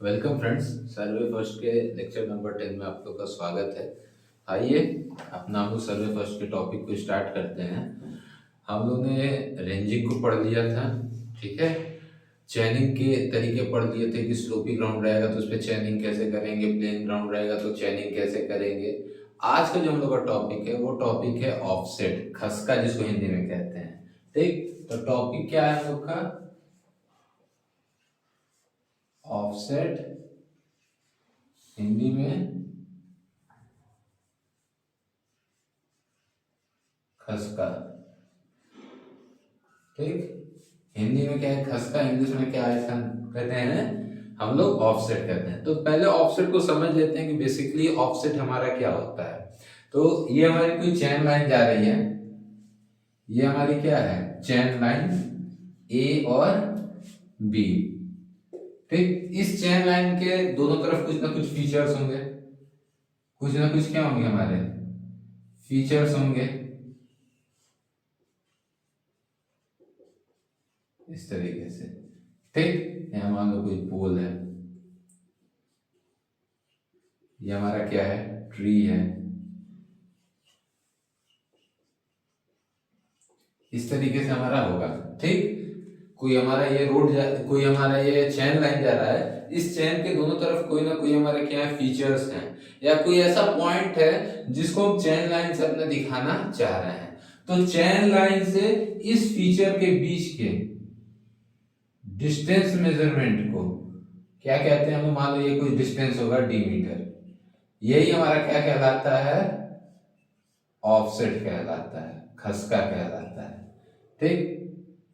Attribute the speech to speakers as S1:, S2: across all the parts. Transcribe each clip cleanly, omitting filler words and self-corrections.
S1: Welcome friends. Survey first के lecture number 10 में आप लोग का स्वागत है। आइए अपना हम लोग सर्वे फर्स्ट के टॉपिक को स्टार्ट करते हैं। हम लोग ने रेंजिंग को पढ़ लिया था, ठीक है। चैनिंग के तरीके पढ़ लिए थे कि स्लोपी ग्राउंड रहेगा तो उस पर चैनिंग कैसे करेंगे, प्लेन ग्राउंड रहेगा तो चैनिंग कैसे करेंगे। आज का जो हम लोग का टॉपिक है वो टॉपिक है ऑफसेट, खसका जिसको हिंदी में कहते हैं। ठीक, तो टॉपिक क्या है हम लोग का? ऑफसेट, हिंदी में खसका। ठीक, हिंदी में क्या है खसका, इंग्लिश में क्या है इसका कहते हैं हम लोग ऑफसेट कहते हैं। तो पहले ऑफसेट को समझ लेते हैं कि बेसिकली ऑफसेट हमारा क्या होता है। तो ये हमारी कोई चैन लाइन जा रही है, ये हमारी क्या है चैन लाइन ए और बी। ठीक, इस चैन लाइन के दोनों तरफ कुछ ना कुछ फीचर्स होंगे, कुछ ना कुछ क्या होंगे हमारे फीचर्स होंगे। इस तरीके से, ठीक। यहाँ मान लो कोई पोल है, ये हमारा क्या है ट्री है। इस तरीके से हमारा होगा, ठीक। कोई हमारा ये कोई हमारा ये चैन लाइन जा रहा है, इस चैन के दोनों तरफ कोई ना कोई हमारे क्या है फीचर्स हैं, या कोई ऐसा पॉइंट है जिसको हम चैन लाइन से अपने दिखाना चाह रहे हैं। तो चैन लाइन से इस फीचर के बीच के डिस्टेंस मेजरमेंट को क्या कहते हैं? हम मान लो ये कोई डिस्टेंस होगा डी मीटर, यही हमारा क्या कहलाता है ऑफसेट कहलाता है, खसका कहलाता है। ठीक,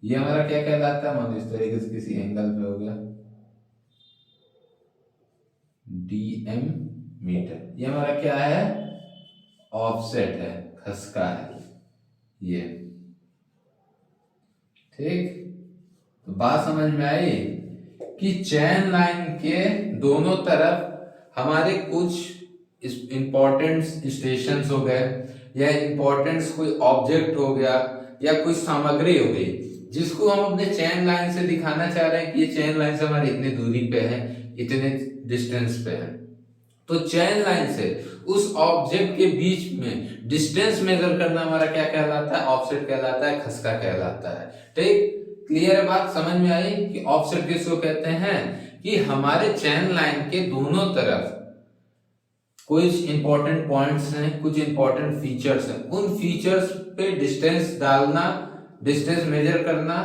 S1: ये हमारा क्या कहलाता है? मान लो इस तरीके से किसी एंगल पे हो गया डीएम मीटर, ये हमारा क्या है ऑफसेट है, खसका है ये। ठीक, तो बात समझ में आई कि चैन लाइन के दोनों तरफ हमारे कुछ इंपॉर्टेंट स्टेशंस हो गए, या इंपॉर्टेंट कोई ऑब्जेक्ट हो गया, या कोई सामग्री हो गई जिसको हम अपने चैन लाइन से दिखाना चाह रहे हैं कि ये चैन लाइन से हमारे इतने दूरी पे है, इतने डिस्टेंस पे है। तो चैन लाइन से उस ऑब्जेक्ट के बीच में डिस्टेंस मेजर करना हमारा क्या कहलाता है? ऑफसेट कहलाता है, खसका कहलाता है। ठीक, क्लियर है बात, समझ में आई कि ऑफसेट किसको कहते हैं? कि हमारे चैन लाइन के दोनों तरफ कुछ इंपॉर्टेंट पॉइंट्स हैं, कुछ इंपॉर्टेंट फीचर्स हैं, उन फीचर्स पे डिस्टेंस डालना, डिस्टेंस मेजर करना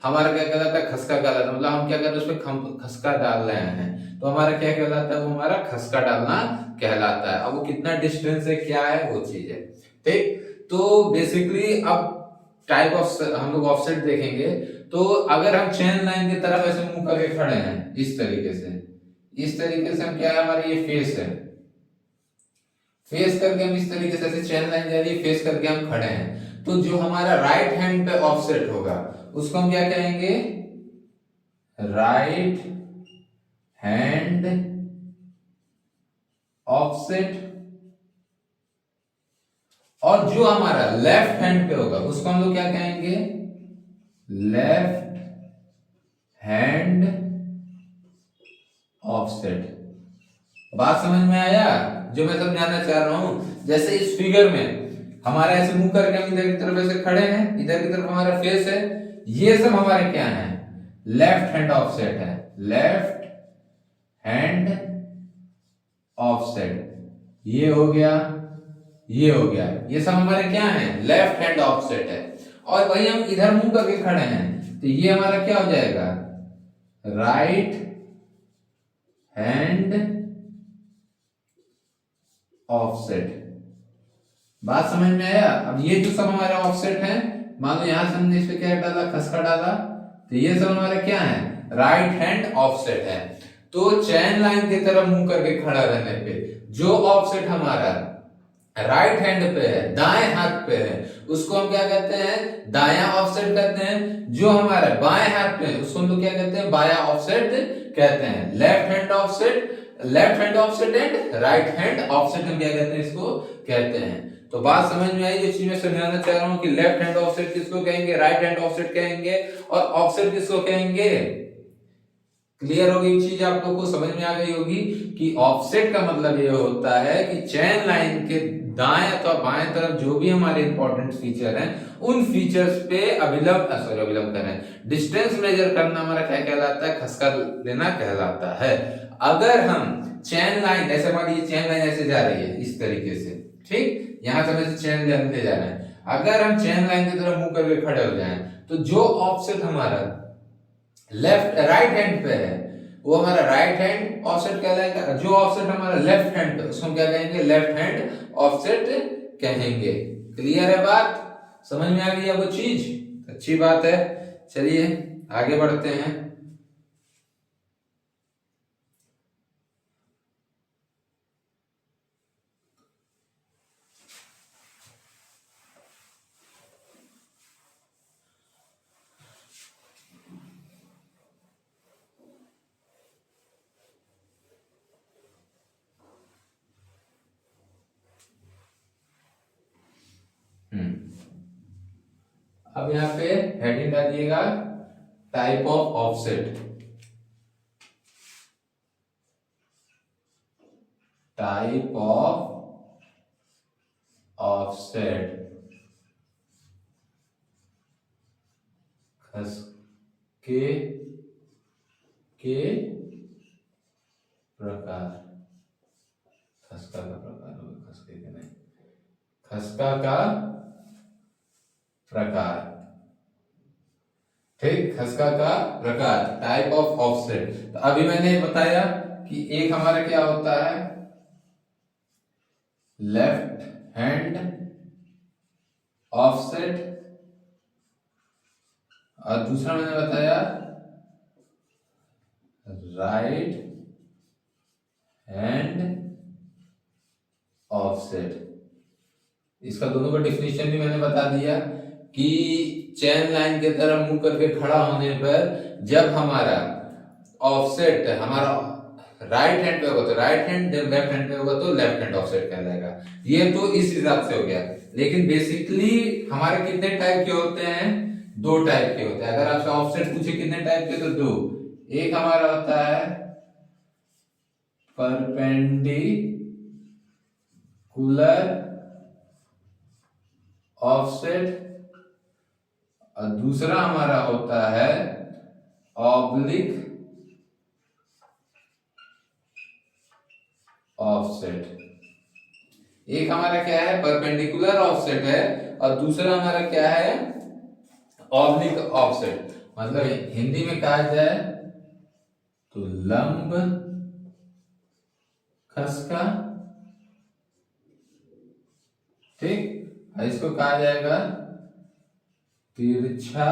S1: हमारा क्या कहलाता है? खसका कहलाता है। मतलब हम क्या कर रहे हैं उस पर खसका डाल रहे हैं, तो हमारा क्या कहलाता है? वो हमारा खसका डालना कहलाता है। अब वो कितना डिस्टेंस है, क्या है, वो चीज है। ठीक, तो बेसिकली अब टाइप ऑफ हम लोग ऑफसेट देखेंगे। तो अगर हम चैन लाइन की तरफ ऐसे मुंह करके खड़े हैं इस तरीके से, इस तरीके से हम क्या है हमारी ये फेस है, फेस करके हम इस तरीके से ऐसे चैन लाइन जा रही है, फेस करके हम खड़े हैं, तो जो हमारा राइट हैंड पे ऑफसेट होगा उसको हम क्या कहेंगे? Right hand offset. और जो हमारा लेफ्ट हैंड पे होगा उसको हम लोग क्या कहेंगे? Left hand offset. बात समझ में आया जो मैं समझाना चाह रहा हूं? जैसे इस फिगर में हमारा ऐसे मुंह करके हम इधर की तरफ ऐसे खड़े हैं, इधर की तरफ हमारा फेस है, ये सब हमारे क्या है? लेफ्ट हैंड ऑफसेट है, लेफ्ट हैंड ऑफसेट। ये हो गया, ये हो गया, ये सब हमारे क्या है? लेफ्ट हैंड ऑफसेट है। और वही हम इधर मुंह करके खड़े हैं, तो ये हमारा क्या हो जाएगा? Right hand offset. बात समझ में आया? अब ये जो सब हमारे ऑफसेट है, मान लो यहां से हमने इस पे क्या डाला? खसका डाला, तो ये सब हमारे क्या है? राइट हैंड ऑफसेट है। तो चैन लाइन की तरफ मुंह करके खड़ा रहने पे जो ऑफसेट हमारा राइट हैंड पे है, दाएं हाथ पे है, उसको हम क्या कहते हैं? दायां ऑफसेट कहते हैं। जो हमारा बाएं हाथ पे है उसको हम लोग क्या कहते हैं? बायां ऑफसेट कहते हैं। Left hand offset, left hand offset and right hand offset हम क्या कहते हैं? इसको कहते हैं। तो बात समझ में आई जो चीज मैं समझाना चाह रहा हूं कि लेफ्ट हैंड ऑफसेट किसको कहेंगे? राइट हैंड ऑफसेट कहेंगे। और ऑफसेट किसको कहेंगे? क्लियर हो गई चीज, आप लोग को समझ में आ गई होगी कि ऑफसेट का मतलब ये होता है कि चैन लाइन के दाएं अथवा बाएं तरफ जो भी हमारे इंपॉर्टेंट फीचर हैं उन फीचर्स पे अभिलंब करें, डिस्टेंस मेजर करना हमारा क्या कहलाता है, खसका लेना कहलाता है। अगर हम चैन लाइन, ऐसे मान लीजिए चैन लाइन ऐसे जा रही है इस तरीके से, ठीक, यहां से हम चैन लाइन ले जा रहे हैं, अगर हम चैन लाइन की तरफ मुंह करके खड़े हो जाएं तो जो ऑफसेट हमारा राइट हैंड पे है वो हमारा राइट हैंड ऑफसेट कहलाएगा, जो ऑफसेट हमारा लेफ्ट हैंड पे उसको हम क्या कहेंगे, लेफ्ट हैंड ऑफसेट कहेंगे। क्लियर है बात, समझ में आ गई है वो चीज, अच्छी बात है। चलिए आगे बढ़ते हैं। अब यहाँ पे हेडिंग डालिएगा type of offset, type of offset, खसके के प्रकार, खसका का प्रकार होगा, खसके के नहीं, खसका का प्रकार, ठीक, खसका का प्रकार, टाइप ऑफ ऑफसेट। तो अभी मैंने बताया कि एक हमारा क्या होता है, लेफ्ट हैंड ऑफसेट, और दूसरा मैंने बताया राइट हैंड ऑफसेट। इसका दोनों का डेफिनेशन भी मैंने बता दिया कि चैन लाइन के तरफ मुंह करके खड़ा होने पर जब हमारा ऑफसेट हमारा राइट हैंड पे होगा तो राइट हैंड, जब लेफ्ट हैंड पे होगा तो लेफ्ट हैंड ऑफसेट कहलाएगा। ये तो इस हिसाब से हो गया, लेकिन बेसिकली हमारे कितने टाइप के होते हैं, दो टाइप के होते हैं। अगर आपसे ऑफसेट पूछे कितने टाइप के, तो दो, एक हमारा होता है परपेंडिकुलर ऑफसेट और दूसरा हमारा होता है ऑब्लिक ऑफसेट। एक हमारा क्या है, परपेंडिकुलर ऑफसेट है, और दूसरा हमारा क्या है, ऑब्लिक ऑफसेट। मतलब हिंदी में कहा जाए तो लंब खसका, ठीक, इसको कहा जाएगा तिरछा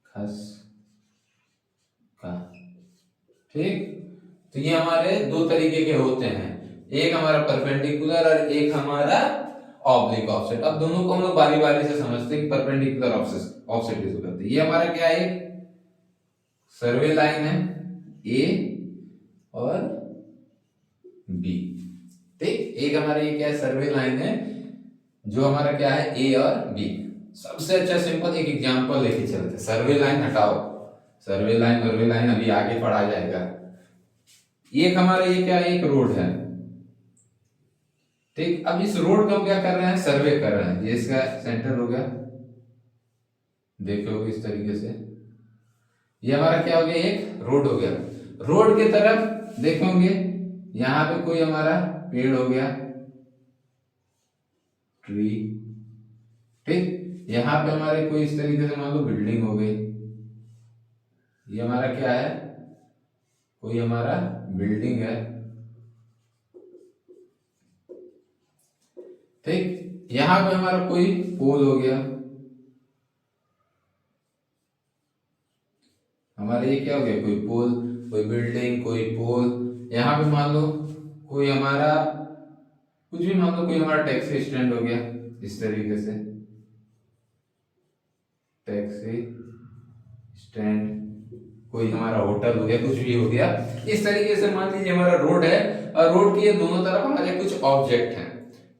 S1: खसका, ठीक। तो ये हमारे दो तरीके के होते हैं, एक हमारा परपेंडिकुलर और एक हमारा ऑब्लिक ऑफसेट। अब दोनों को हम लोग बारी बारी से समझते हैं कि परपेंडिकुलर ऑफसेट किसको कहते हैं। ये हमारा क्या है, सर्वे लाइन है ए और बी, ठीक। एक हमारा ये क्या है, सर्वे लाइन है, जो हमारा क्या है ए और बी। सबसे अच्छा सिंपल एक एग्जांपल लेके चलते, सर्वे लाइन हटाओ, सर्वे लाइन अभी आगे पढ़ा जाएगा। एक हमारा ये क्या है, एक रोड है, ठीक। अब इस रोड को हम क्या कर रहे हैं, सर्वे कर रहे हैं। ये इसका सेंटर हो गया, देखो इस तरीके से, ये हमारा क्या हो गया, एक रोड हो गया। रोड के तरफ देखोगे यहां पे कोई हमारा पेड़ हो गया, ट्री, ठीक। यहां पे हमारे कोई इस तरीके से मान लो बिल्डिंग हो गई, ये हमारा क्या है, कोई हमारा बिल्डिंग है, ठीक। यहां पे हमारा कोई पोल हो गया, हमारे ये क्या हो गया, कोई पोल, कोई बिल्डिंग, कोई पोल। यहां पे मान लो कोई हमारा कुछ भी, मान लो कोई हमारा टैक्सी स्टैंड हो गया, इस तरीके से टैक्सी स्टैंड, कोई हमारा होटल हो गया, कुछ भी हो गया। इस तरीके से मान लीजिए हमारा रोड है, और रोड के दोनों तरफ हमारे कुछ ऑब्जेक्ट हैं,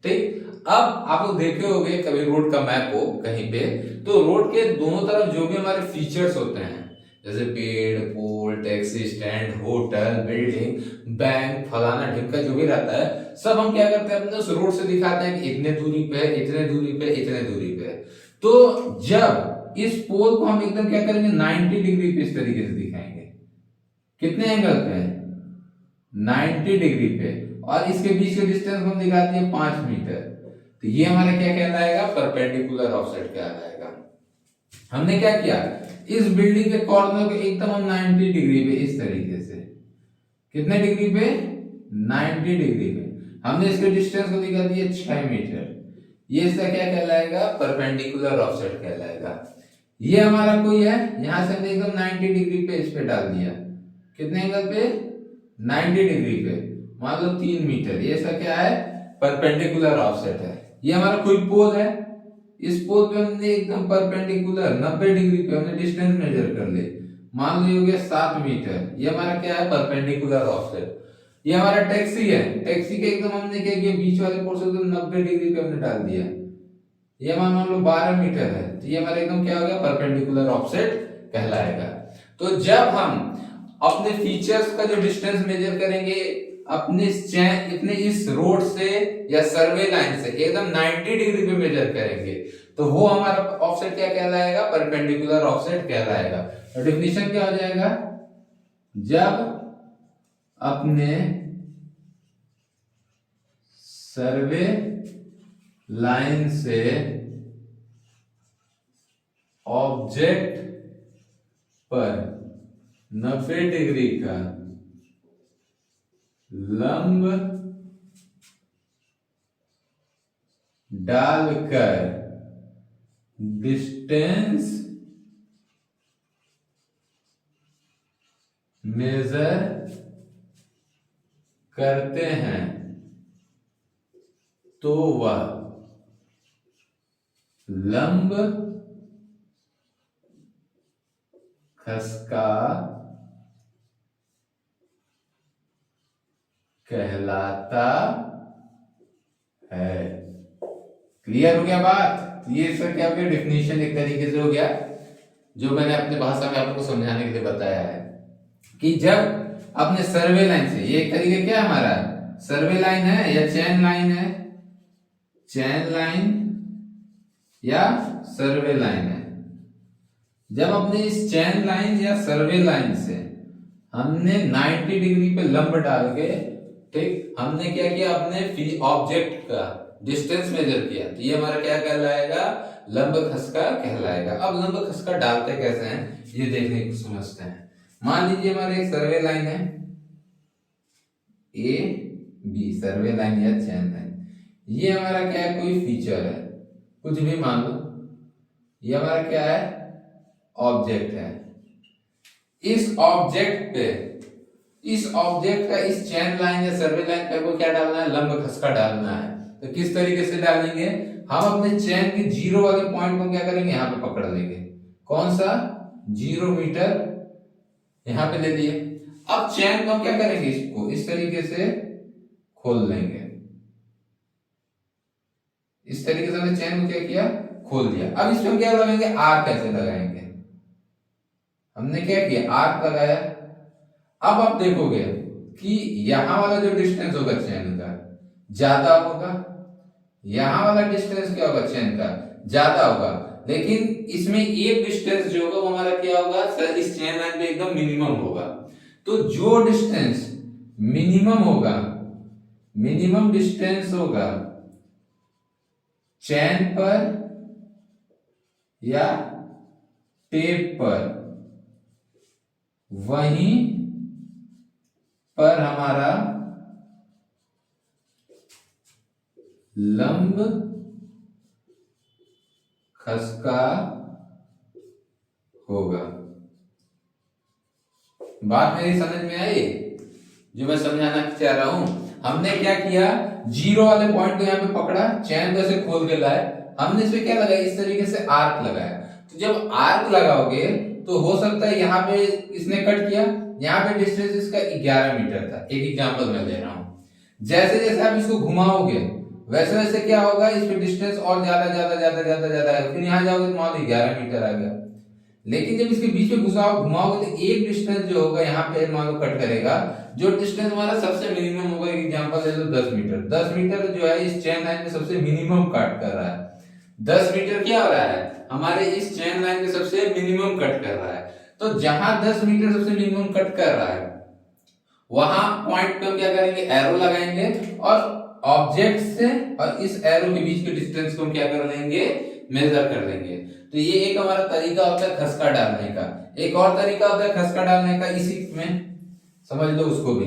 S1: ठीक। अब आप लोग देखे होंगे कभी रोड का मैप हो कहीं पे, तो रोड के दोनों तरफ जो भी हमारे फीचर्स होते हैं, जैसे पेड़, pole, taxi stand, hotel, building, bank, फलाना ढिमका जो भी रहता है, सब हम क्या करते हैं अपने उस रोड से दिखाते हैं कि इतने दूरी पे है, इतने दूरी पे, इतने दूरी पे है। तो जब इस पोल को हम एकदम क्या करेंगे 90 डिग्री पे इस तरीके से दिखाएंगे। कितने एंगल पे? 90 डिग्री पे। और इसके बीच के डिस्टेंस हम दिखाते हैं 5 मीटर। तो ये हमारा क्या कहलाएगा? परपेंडिकुलर ऑफसेट कहलाएगा। हमने क्या किया, इस बिल्डिंग के कॉर्नर को एकदम हम 90 डिग्री पे इस तरीके से, कितने डिग्री पे? 90 डिग्री पे हमने इसके डिस्टेंस को दिखा दिया 6 मीटर। ये इसका क्या कहलाएगा? परपेंडिकुलर ऑफसेट कहलाएगा। ये हमारा कोई है, यहां से हमने एकदम 90 डिग्री पे इस पे डाल दिया, कितने एंगल पे? 90 डिग्री पे, मान लो 3 मीटर। ये इसका क्या है? परपेंडिकुलर ऑफसेट है। ये हमारा कोई पोल है, इस पोल पे हमने एकदम परपेंडिकुलर 90 डिग्री पे हमने डिस्टेंस मेजर कर ले, मान लो ये हो गया 7 मीटर। ये हमारा क्या है? Perpendicular offset. ये हमारा टैक्सी है, टैक्सी के एकदम हमने क्या किया, बीच वाले पोर्शन को 90 डिग्री पे हमने डाल दिया। ये मान लो 12 मीटर है, तो ये हमारा एकदम क्या हो गया? परपेंडिकुलर ऑफसेट कहलाएगा। तो जब हम अपने फीचर्स का जो डिस्टेंस मेजर करेंगे इतने इस रोड से या सर्वे लाइन से एकदम 90 डिग्री पे मेजर करेंगे, तो वो हमारा ऑफसेट क्या कहलाएगा? परपेंडिकुलर ऑफसेट कहलाएगा। तो डेफिनेशन क्या हो जाएगा? जब अपने सर्वे लाइन से ऑब्जेक्ट पर 90 डिग्री का लंब डालकर डिस्टेंस मेजर करते हैं, तो वह लंब खसका कहलाता है। क्लियर हो गया बात? ये इसका क्या हो गया? डेफिनेशन एक तरीके से हो गया, जो मैंने अपने भाषा में आपको समझाने के लिए बताया है कि जब अपने सर्वे लाइन से, ये एक तरीके क्या हमारा सर्वे लाइन है या चैन लाइन है, चैन लाइन या सर्वे लाइन है। जब अपने इस चैन लाइन या सर्वे लाइन से हमने 90 डिग्री पे लंब डाल के, ठीक, हमने क्या किया, अपने ऑब्जेक्ट का डिस्टेंस मेजर किया, तो ये हमारा क्या कहलाएगा? लंब खसका कहलाएगा। अब लंब खसका डालते कैसे हैं ये देखने को समझते हैं। मान लीजिए हमारे एक सर्वे लाइन है ए बी, सर्वे लाइन या चैन लाइन। ये हमारा क्या है? कोई फीचर है, कुछ भी मान लो। ये हमारा क्या है? ऑब्जेक्ट है। इस ऑब्जेक्ट का इस चैन लाइन या सर्वे लाइन पे को क्या डालना है? लंब खसका डालना है। तो किस तरीके से डालेंगे? हम अपने चैन के जीरो वाले पॉइंट को क्या करेंगे? यहाँ पे पकड़ लेंगे। कौन सा? 0 मीटर यहाँ पे ले लिए। अब चैन को हम क्या करेंगे? इसको इस तरीके से खोल लेंगे। इस तरीके से हमने चैन को क्या किया? खोल दिया। अब इसमें हम क्या लगाएंगे? आर्क कैसे लगाएंगे? हमने क्या किया? आर्क लगाया। अब आप देखोगे कि यहां वाला जो डिस्टेंस होगा चैन का ज्यादा होगा, यहां वाला डिस्टेंस क्या होगा? चैन का ज्यादा होगा, लेकिन इसमें एक डिस्टेंस जो होगा वो हमारा क्या होगा? इस चैन लाइन पे एकदम मिनिमम होगा। तो जो डिस्टेंस मिनिमम होगा, मिनिमम डिस्टेंस होगा चैन पर या टेप पर, वहीं पर हमारा लंब खसका होगा। बात मेरी समझ में आई जो मैं समझाना चाह रहा हूं? हमने क्या किया? जीरो वाले पॉइंट को यहाँ पे पकड़ा, चैन को ऐसे खोल के लाए, हमने इसमें क्या लगाया? इस तरीके से आर्क लगाया। तो जब आर्क लगाओगे तो हो सकता है यहाँ पे इसने कट किया, यहाँ पे डिस्टेंस इसका 11 मीटर था। एक एग्जांपल मैं दे रहा हूं। जैसे जैसे आप इसको घुमाओगे वैसे वैसे क्या होगा? इस पे डिस्टेंस और ज्यादा ज्यादा ज्यादा ज्यादा ज्यादा है। फिर यहाँ जाओगे तो मान लो 11 मीटर आ गया। लेकिन जब इसके बीच में घुमाओगे तो एक डिस्टेंस जो होगा यहाँ पे मान लो कट करेगा, जो डिस्टेंस हमारा सबसे मिनिमम होगा, एग्जांपल ले लो 10 मीटर। 10 मीटर जो है इस चेन लाइन में सबसे मिनिमम कट कर रहा है। 10 मीटर क्या हो रहा है, हमारे इस चेन लाइन में सबसे मिनिमम कट कर रहा है। तो जहां 10 मीटर सबसे मिनिमम कट कर रहा है वहां पॉइंट पे हम क्या करेंगे, एरो लगाएंगे और ऑब्जेक्ट से और इस एरो के बीच के डिस्टेंस को हम क्या कर लेंगे, मेजर कर लेंगे। तो ये एक हमारा तरीका होता है खसका डालने का। एक और तरीका होता है खसका डालने का, इसी में समझ लो उसको भी।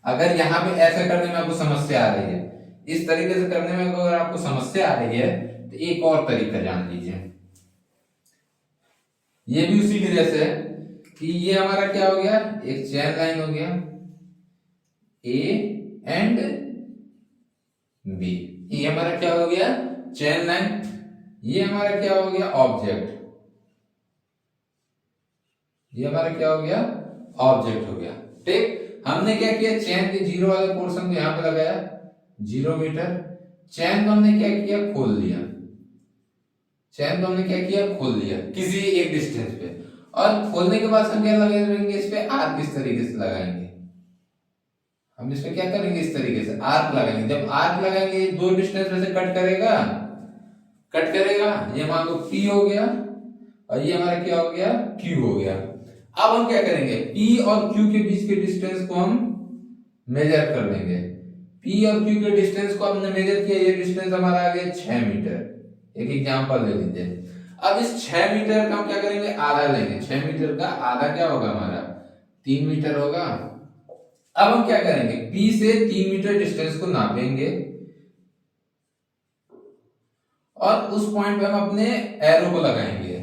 S1: अगर यहाँ पे ऐसे करने में आपको समस्या आ रही है, इस तरीके से करने में अगर आपको समस्या आ रही है, तो एक और तरीका जान लीजिए। ये भी उसी की जैसे है कि ये हमारा क्या हो गया, एक चेन लाइन हो गया ए एंड बी, ये हमारा क्या हो गया, चेन लाइन। ये हमारा क्या हो गया, ऑब्जेक्ट। ये हमारा क्या हो गया, ऑब्जेक्ट हो गया। ठीक, हमने क्या किया, चेन के जीरो वाले पोर्शन को यहां पे लगाया 0 मीटर। चेन को हमने क्या किया, खोल लिया। चेन को हमने क्या किया, खोल लिया किसी एक डिस्टेंस पे। और खोलने के बाद हम क्या लगाएंगे, इस पे आर्क इस तरीके से लगाएंगे। हम इसमें क्या करेंगे, इस तरीके से आर्क लगाएंगे। जब आर्क लगाएंगे दो डिस्टेंस में से कट करेगा, कट करेगा। ये मान लो P हो गया और ये हमारा क्या हो गया, Q हो गया। अब हम क्या करेंगे, P और Q के बीच के डिस्टेंस को हम मेजर कर लेंगे। P और Q के डिस्टेंस को हमने मेजर किया, ये डिस्टेंस हमारा आ गया 6 मीटर। एक एग्जांपल ले लीजिए। अब इस 6 मीटर का हम क्या करेंगे, आधा लेंगे। 6 मीटर का आधा क्या होगा हमारा, 3 मीटर होगा। अब हम क्या करेंगे, P से 3 मीटर डिस्टेंस को नापेंगे और उस पॉइंट पे हम अपने एरो को लगाएंगे।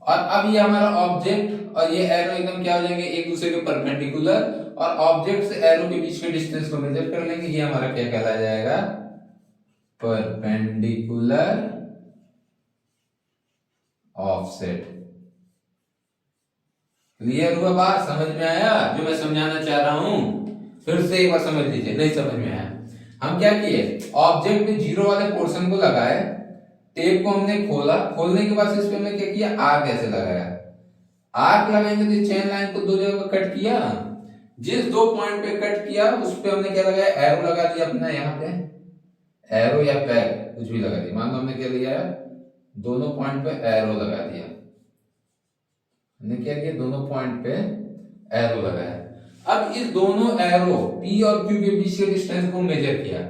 S1: और अब ये हमारा ऑब्जेक्ट और ये एरो एकदम क्या हो जाएंगे, एक दूसरे के परपेंडिकुलर। और ऑब्जेक्ट से एरो के बीच के डिस्टेंस को मेजर कर लेंगे। ये हमारा क्या कहलाया जाएगा, परपेंडिकुलर ऑफसेट। क्लियर हुआ बात, समझ में आया जो मैं समझाना चाह रहा हूं? फिर से एक बार समझ लीजिए, नहीं समझ में आया। हम क्या किए, ऑब्जेक्ट में जीरो वाले पोर्शन को लगाए, टेप को हमने खोला, खोलने के बाद इस पे हमने क्या किया, आर्क ऐसे लगाया। आर्क लगाएंगे तो चेन लाइन को दो जगह कट किया। जिस दो पॉइंट पे कट किया उस पे हमने क्या लगाया, एरो लगा दिया अपना। यहाँ पे एरो या पैक कुछ भी लगा दिया। मान लो हमने क्या लिया, दोनों पॉइंट पे एरो लगा दिया। हमने क्या किया, दोनों पॉइंट पे एरो लगाया। अब इस दोनों एरो P और Q के बीच के डिस्टेंस को मेजर किया।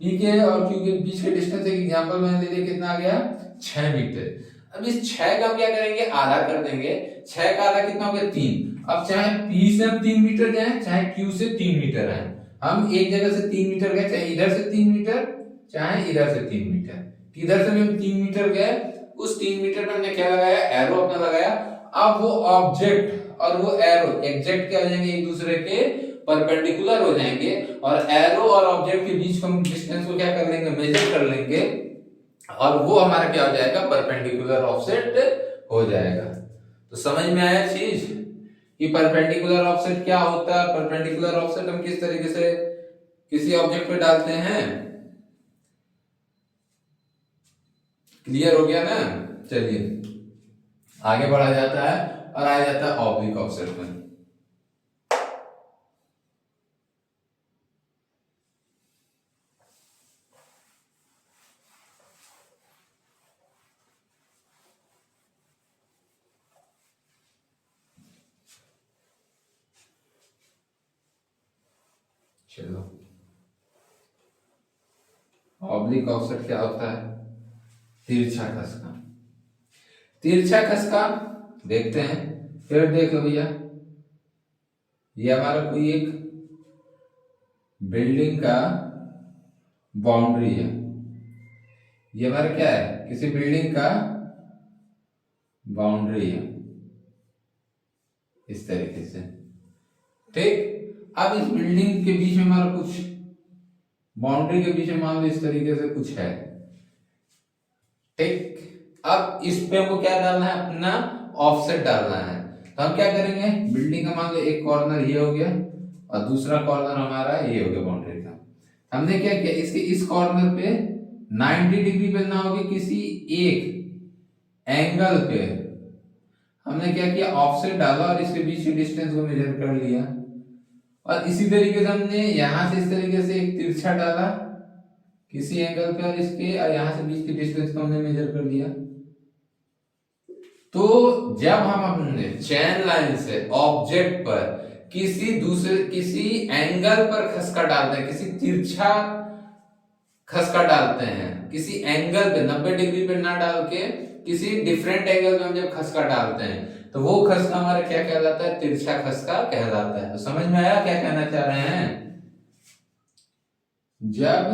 S1: P के और Q के बीच के डिस्टेंस, एक एग्जांपल मैंने ले लिया, कितना आ गया, 6 मीटर। अब इस 6 का हम क्या करेंगे, आधा कर देंगे। 6 का आधा कितना हो गया, 3। अब चाहे P से हम 3 मीटर जाए, चाहे Q से 3 मीटर आए, हम एक जगह से 3 मीटर गए, चाहे इधर से 3 मीटर चाहे इधर से 3 मीटर। इधर से भी हम 3 मीटर गए, उस 3 मीटर पे हमने क्या लगाया, एरो अपना लगाया। अब वो ऑब्जेक्ट और वो एरो एग्जैक्ट क्या हो जाएंगे, एक दूसरे के परपेंडिकुलर हो जाएंगे। और एरो और ऑब्जेक्ट के बीच हम डिस्टेंस को क्या कर लेंगे, मेजर कर लेंगे। और वो हमारा क्या हो जाएगा, परपेंडिकुलर ऑफसेट हो जाएगा। तो समझ में आया चीज कि परपेंडिकुलर ऑफसेट क्या होता है। परपेंडिकुलर ऑफसेट हम किस तरीके से किसी ऑब्जेक्ट पे डालते हैं। क्लियर हो गया ना? चलिए आगे बढ़ा जाता है और आ जाता है ऑब्लिक ऑफसेट में। चलो, ऑब्लिक ऑफसेट क्या होता है, तिरछा खसका। तिरछा खसका देखते हैं, फिर देख लो भैया। ये हमारा कोई एक बिल्डिंग का बाउंड्री है। ये हमारा क्या है, किसी बिल्डिंग का बाउंड्री है, इस तरीके से। ठीक, अब इस बिल्डिंग के बीच में हमारा कुछ बाउंड्री के बीच में मान लो इस तरीके से कुछ है। ठीक, अब इस पे हमको क्या डालना है, अपना ऑफसेट डालना है। तो हम क्या करेंगे, बिल्डिंग का मान लो एक कॉर्नर ये हो गया और दूसरा कॉर्नर हमारा ये हो गया बाउंड्री का। हमने क्या किया, इसके इस कॉर्नर पे 90 डिग्री पे ना होगी, किसी एक एंगल पे हमने क्या किया, ऑफसेट डाला और इसके बीच की डिस्टेंस को मेजर कर लिया। और इसी तरीके से हमने यहां से इस तरीके से एक तिरछा डाला किसी एंगल पे, और इसके और यहां से बीच की डिस्टेंस को हमने मेजर कर लिया। तो जब हम अपने चैन लाइन से ऑब्जेक्ट पर किसी एंगल पर खसका डालते हैं, किसी तिरछा खसका डालते हैं, किसी एंगल पे 90 डिग्री पे ना डाल के किसी डिफरेंट एंगल पे हम जब खसका डालते हैं तो वो खसका हमारा क्या कहलाता है, तिरछा खसका कहलाता है। तो समझ में आया क्या कहना चाह रहे हैं? जब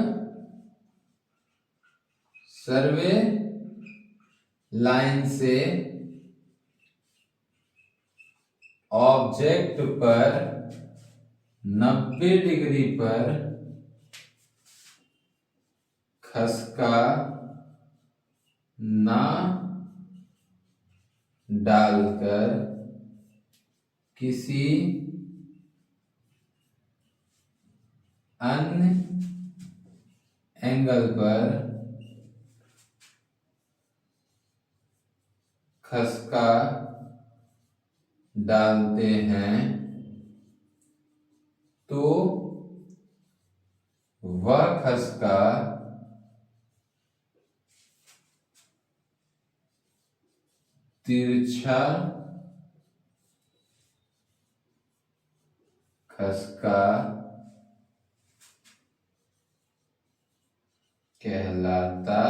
S1: सर्वे लाइन से ऑब्जेक्ट पर 90 डिग्री पर खसका ना डालकर किसी अन्य एंगल पर खसका डालते हैं तो वह खसका तिरछा खसका कहलाता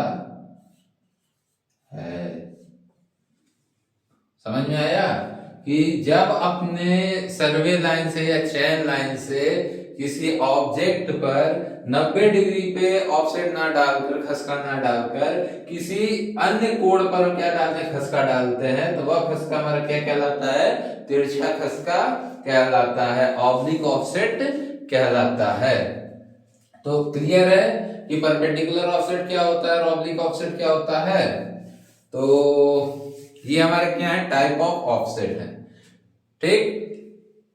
S1: है। समझ में आया कि जब अपने सर्वे लाइन से या चैन लाइन से किसी ऑब्जेक्ट पर 90 डिग्री पे ऑफसेट ना डालकर, खसका ना डालकर किसी अन्य कोण पर हम क्या डालते हैं, खसका डालते हैं, तो वह खसका हमारा क्या कहलाता है, तिरछा खसका कहलाता है, ऑब्लिक ऑफसेट कहलाता है। तो क्लियर है कि परपेंडिकुलर ऑफसेट क्या होता है और ऑब्लिक ऑफसेट क्या होता है। तो ये हमारे क्या है, टाइप ऑफ ऑफसेट है। ठीक,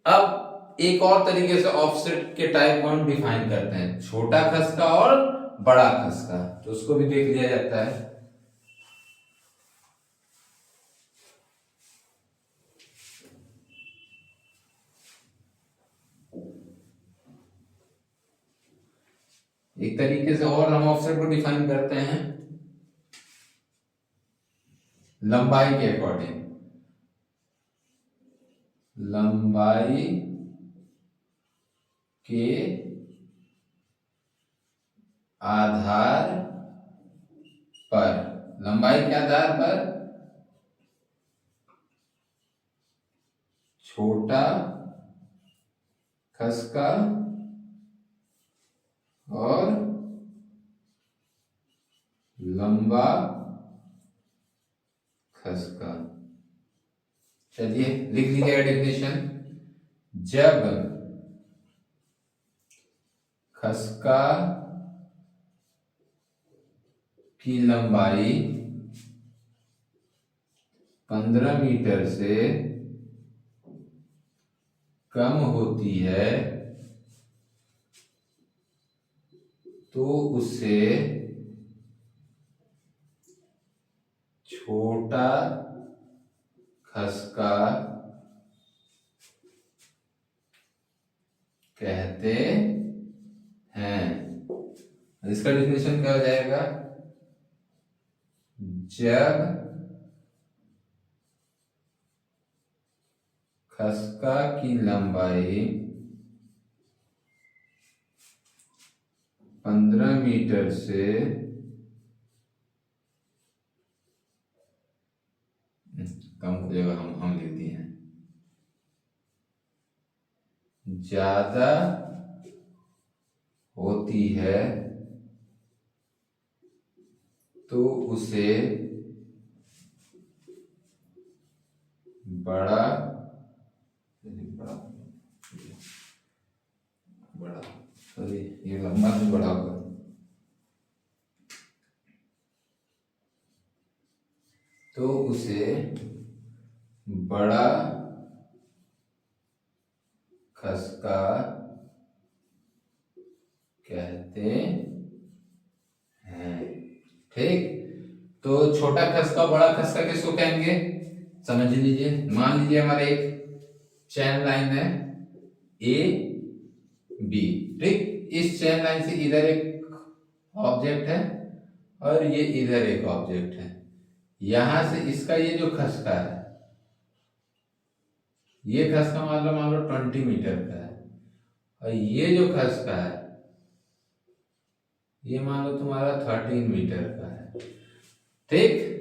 S1: अब एक और तरीके से ऑफसेट के टाइप को हम डिफाइन करते हैं, छोटा खसका और बड़ा खसका, तो उसको भी देख लिया जाता है। एक तरीके से और हम ऑफसेट को डिफाइन करते हैं लंबाई के अकॉर्डिंग। लंबाई के आधार पर, लंबाई के आधार पर छोटा खसका और लंबा खसका। चलिए लिख लीजिएगा डेफिनेशन। जब खसका की लंबाई 15 मीटर से कम होती है तो उसे छोटा खसका कहते हैं। इसका डेफिनेशन क्या हो जाएगा, जब खसका की लंबाई 15 मीटर से कम खुलेगा, हम लिख दिए हैं, ज्यादा होती है तो उसे बड़ा बड़ा सॉरी ये लंबा से बड़ा होगा, तो उसे बड़ा खसका कहते हैं। ठीक, तो छोटा खसका बड़ा खसका किसको कहेंगे, समझ लीजिए, मान लीजिए हमारे एक चैन लाइन है ए बी, ठीक। इस चैन लाइन से इधर एक ऑब्जेक्ट है और ये इधर एक ऑब्जेक्ट है। यहां से इसका ये जो खसका है, ये खसका मान लो 20 मीटर का है, और ये जो खसका है ये मान लो तुम्हारा 13 मीटर का है, ठीक।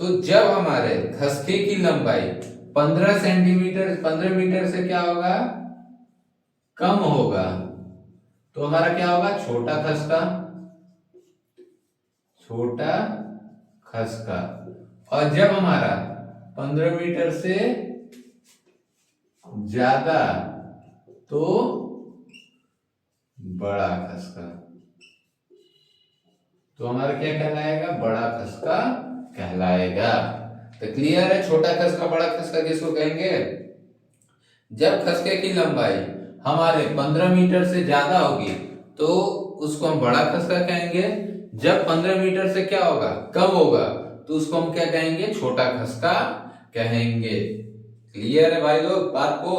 S1: तो जब हमारे खसके की लंबाई 15 सेंटीमीटर 15 मीटर से क्या होगा, कम होगा, तो हमारा क्या होगा, छोटा खसका, छोटा खसका। और जब हमारा 15 मीटर से ज्यादा तो बड़ा खसका। तो हमारा क्या कहलाएगा, बड़ा खसका कहलाएगा। तो क्लियर है, छोटा खसका बड़ा खसका किसको कहेंगे, जब खसके की लंबाई हमारे 15 मीटर से ज्यादा होगी तो उसको हम बड़ा खसका कहेंगे। जब 15 मीटर से क्या होगा, कम होगा, तो उसको हम क्या कहेंगे, छोटा खसका कहेंगे। क्लियर है भाई लोग, बात को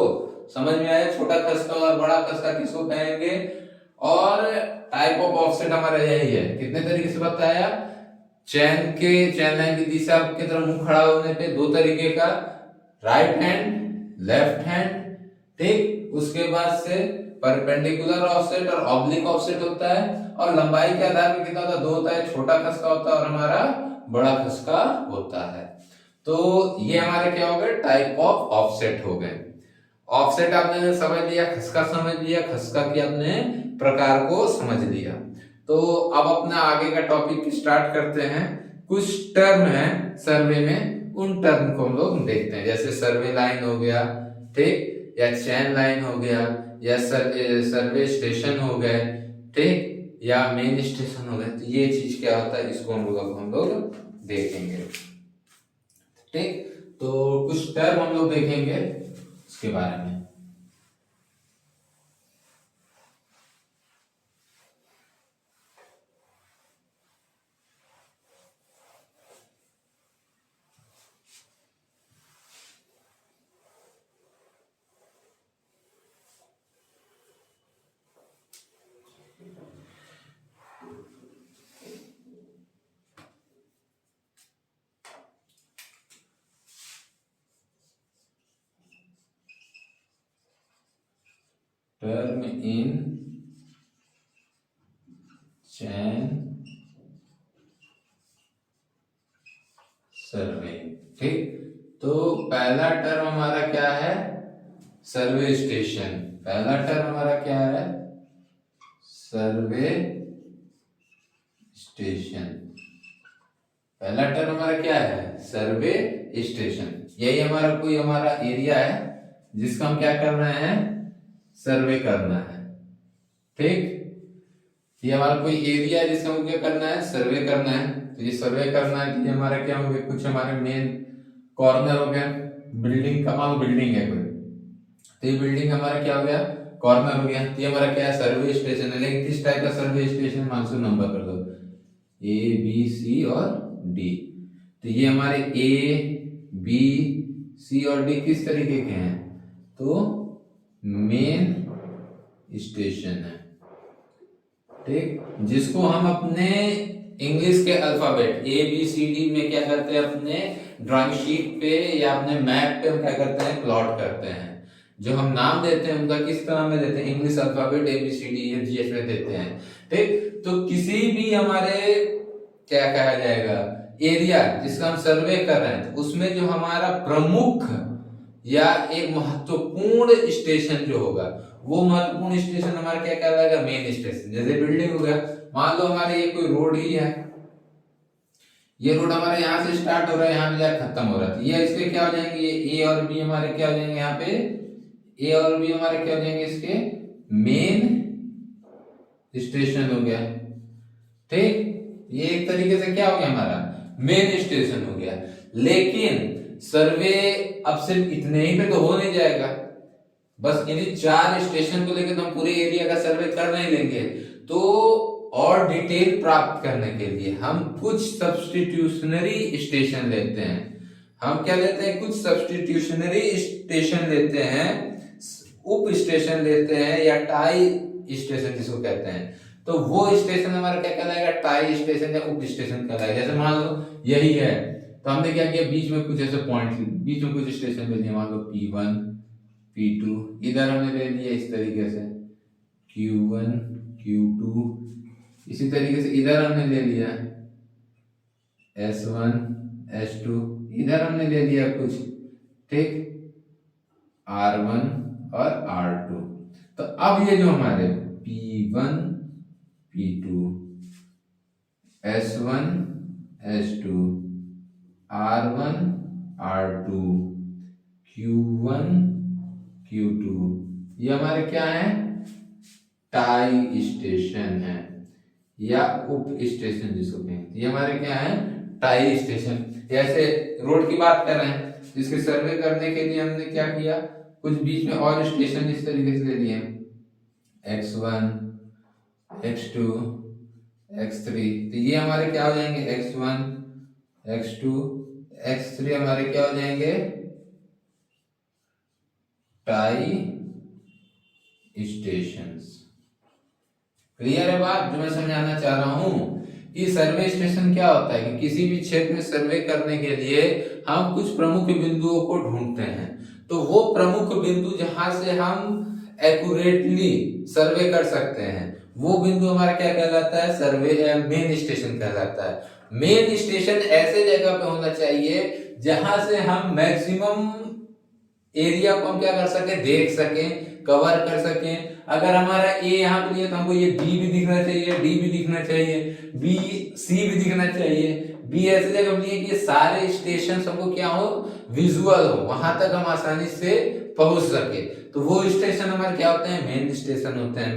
S1: समझ में आया, छोटा खसका और बड़ा खसका किसको कहेंगे। और टाइप ऑफ ऑफसेट हमारा यही है, कितने तरीके से बताया, चैन लाइन की दिशा की तरफ मुंह खड़ा होने पे दो तरीके का, राइट हैंड लेफ्ट हैंड, ठीक। उसके बाद से परपेंडिकुलर ऑफसेट और ऑब्लिक ऑफसेट होता है, और लंबाई के आधार पर कितना होता है, दो होता है, छोटा खसका होता है और हमारा बड़ा खसका होता है। तो ये हमारे क्या हो गए, टाइप ऑफ ऑफसेट हो गए। ऑफसेट आपने समझ लिया, खसका समझ लिया, खसका की आपने प्रकार को समझ लिया। तो अब अपना आगे का टॉपिक स्टार्ट करते हैं। कुछ टर्म है सर्वे में, उन टर्म को हम लोग देखते हैं, जैसे सर्वे लाइन हो गया, ठीक, या चैन लाइन हो गया, या सर्वे स्टेशन हो गए, ठीक, या मेन स्टेशन हो गए। तो ये चीज क्या होता है, इसको हम लोग देखेंगे, ठीक। तो कुछ टर्म हम लोग देखेंगे उसके बारे में। टर्म इन चैन सर्वे, ठीक। तो पहला टर्म हमारा क्या है, सर्वे स्टेशन। पहला टर्म हमारा क्या है, सर्वे स्टेशन। पहला टर्म हमारा क्या है, सर्वे स्टेशन। यही हमारा एरिया है जिसका हम क्या कर रहे हैं, सर्वे करना है, ठीक। ये हमारा कोई एरिया है जिसका हमको क्या करना है, सर्वे करना है। तो ये सर्वे करना है कि हमारा क्या हो गया, कुछ हमारे मेन कॉर्नर हो गया, बिल्डिंग का, मान बिल्डिंग है कोई, तो ये बिल्डिंग हमारा क्या हो गया, कॉर्नर हो गया। तो ये हमारा क्या है, सर्वे स्टेशन है। लेकिन किस टाइप का सर्वे स्टेशन, मानसू नंबर कर दो, ए बी सी और डी। तो ये हमारे ए बी सी और डी किस तरीके के हैं, तो मेन स्टेशन है, ठीक। जिसको हम अपने इंग्लिश के alphabet A B C D में क्या करते हैं, अपने ड्राइंग शीट पे या अपने मैप पे हम क्या करते हैं, प्लॉट करते हैं। जो हम नाम देते हैं उनका किस तरह में देते हैं, English alphabet A B C D F G H में देते हैं, ठीक। तो किसी भी हमारे क्या कहा जाएगा, एरिया जिसका हम सर्वे कर रहे हैं, तो उसमें जो हमारा प्रमुख या एक महत्वपूर्ण स्टेशन जो होगा, वो महत्वपूर्ण स्टेशन हमारा क्या कहलाएगा, मेन स्टेशन। जैसे बिल्डिंग हो गया, मान लो हमारे ये कोई रोड ही है, ये रोड हमारे यहाँ से स्टार्ट हो रहा है, यहाँ पे जाकर खत्म हो रहा है, ये इसके क्या हो जाएंगे, ये ए और बी हमारे क्या हो जाएंगे, यहाँ पे ए और बी हमारे क्या हो जाएंगे, इसके मेन स्टेशन हो गया, ठीक। ये एक तरीके से क्या हो गया, हमारा मेन स्टेशन हो गया। लेकिन सर्वे अब सिर्फ इतने ही पे तो हो नहीं जाएगा, बस इन्हीं 4 स्टेशन को लेकर तो हम पूरे एरिया का सर्वे कर नहीं लेंगे। तो और डिटेल प्राप्त करने के लिए हम कुछ सब्स्टिट्यूशनरी स्टेशन लेते हैं। हम क्या लेते हैं, कुछ सब्स्टिट्यूशनरी स्टेशन लेते हैं, उप स्टेशन लेते हैं, या टाई स्टेशन जिसको कहते हैं। तो वो स्टेशन हमारा क्या कहलाएगा, टाई स्टेशन या उप स्टेशन कहलाएगा। जैसे मान लो यही है, तो हमने क्या किया, बीच में कुछ ऐसे पॉइंट, बीच में कुछ स्टेशन ले लिया, मान लो P1 P2, इधर हमने ले लिया इस तरीके से Q1 Q2, इसी तरीके से इधर हमने ले लिया S1 S2, इधर हमने ले लिया कुछ, ठीक, R1 और R2। तो अब ये जो हमारे P1 P2 S1 S2 R1 R2 Q1 Q2, ये हमारे क्या है, टाई स्टेशन है या उप स्टेशन जिसको कहते हैं। ये हमारे क्या है, टाई स्टेशन। जैसे रोड की बात कर रहे हैं, जिसके सर्वे करने के लिए हमने क्या किया, कुछ बीच में और स्टेशन इस तरीके से ले लिए, X1 X2 X3। तो ये हमारे क्या हो जाएंगे, X1 X2 X3 हमारे क्या हो जाएंगे, टाई स्टेशंस। क्लियर है बात जो मैं समझाना चाह रहा हूं, कि सर्वे स्टेशन क्या होता है, कि किसी भी क्षेत्र में सर्वे करने के लिए हम कुछ प्रमुख बिंदुओं को ढूंढते हैं। तो वो प्रमुख बिंदु जहां से हम एक्यूरेटली सर्वे कर सकते हैं, वो बिंदु हमारा क्या कहलाता है, सर्वे मेन स्टेशन कहलाता है। मेन स्टेशन ऐसे जगह पे होना चाहिए जहां से हम मैक्सिमम एरिया को हम क्या कर सके, देख सकें, कवर कर सकें। अगर हमारा ए यहाँ पे लिया तो हमको ये बी भी दिखना चाहिए, डी भी दिखना चाहिए, बी सी भी दिखना चाहिए। बी ऐसे जगह लिए कि सारे स्टेशन हमको क्या हो, विजुअल हो, वहां तक हम आसानी से पहुंच सके। तो वो स्टेशन हमारे क्या होते हैं, मेन स्टेशन होते हैं।